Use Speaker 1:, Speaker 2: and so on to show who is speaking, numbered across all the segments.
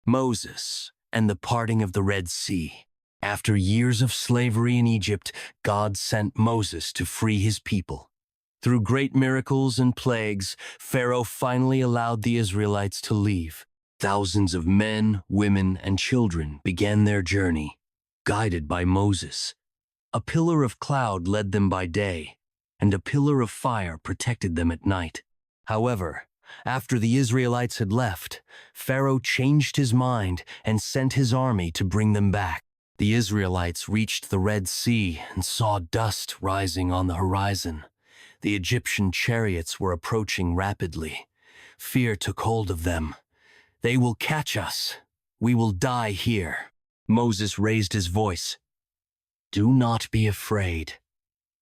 Speaker 1: Moses and the parting of the Red Sea. After years of slavery in Egypt, God sent Moses to free his people. Through great miracles and plagues, Pharaoh finally allowed the Israelites to leave. Thousands of men, women, and children began their journey, guided by Moses. A pillar of cloud led them by day, and a pillar of fire protected them at night. However, after the Israelites had left, Pharaoh changed his mind and sent his army to bring them back. The Israelites reached the Red Sea and saw dust rising on the horizon. The Egyptian chariots were approaching rapidly. Fear took hold of them. "They will catch us. We will die here." Moses raised his voice. "Do not be afraid.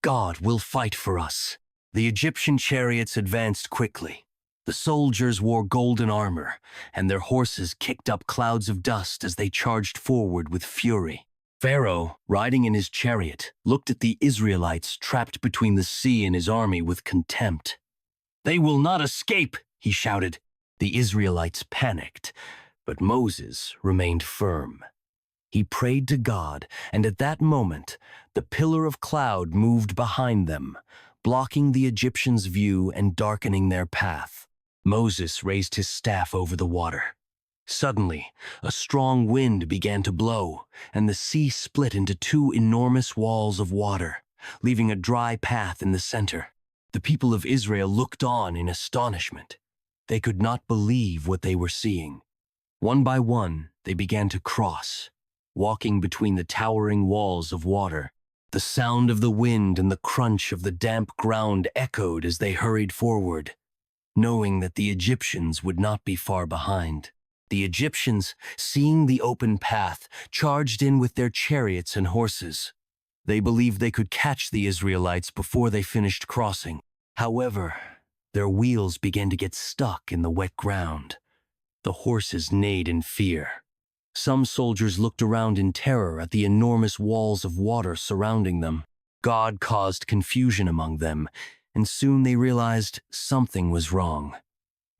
Speaker 1: God will fight for us." The Egyptian chariots advanced quickly. The soldiers wore golden armor, and their horses kicked up clouds of dust as they charged forward with fury. Pharaoh, riding in his chariot, looked at the Israelites trapped between the sea and his army with contempt. "They will not escape," he shouted. The Israelites panicked, but Moses remained firm. He prayed to God, and at that moment, the pillar of cloud moved behind them, blocking the Egyptians' view and darkening their path. Moses raised his staff over the water. Suddenly, a strong wind began to blow, and the sea split into two enormous walls of water, leaving a dry path in the center. The people of Israel looked on in astonishment. They could not believe what they were seeing. One by one, they began to cross, walking between the towering walls of water. The sound of the wind and the crunch of the damp ground echoed as they hurried forward, knowing that the Egyptians would not be far behind. The Egyptians, seeing the open path, charged in with their chariots and horses. They believed they could catch the Israelites before they finished crossing. However, their wheels began to get stuck in the wet ground. The horses neighed in fear. Some soldiers looked around in terror at the enormous walls of water surrounding them. God caused confusion among them, and soon they realized something was wrong.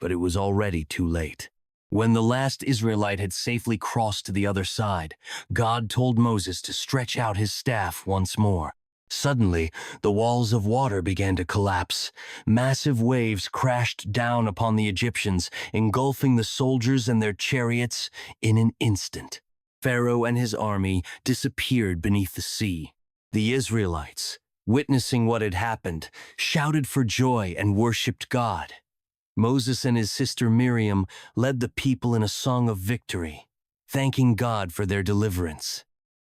Speaker 1: But it was already too late. When the last Israelite had safely crossed to the other side, God told Moses to stretch out his staff once more. Suddenly, the walls of water began to collapse. Massive waves crashed down upon the Egyptians, engulfing the soldiers and their chariots in an instant. Pharaoh and his army disappeared beneath the sea. The Israelites, witnessing what had happened, shouted for joy and worshipped God. Moses and his sister Miriam led the people in a song of victory, thanking God for their deliverance.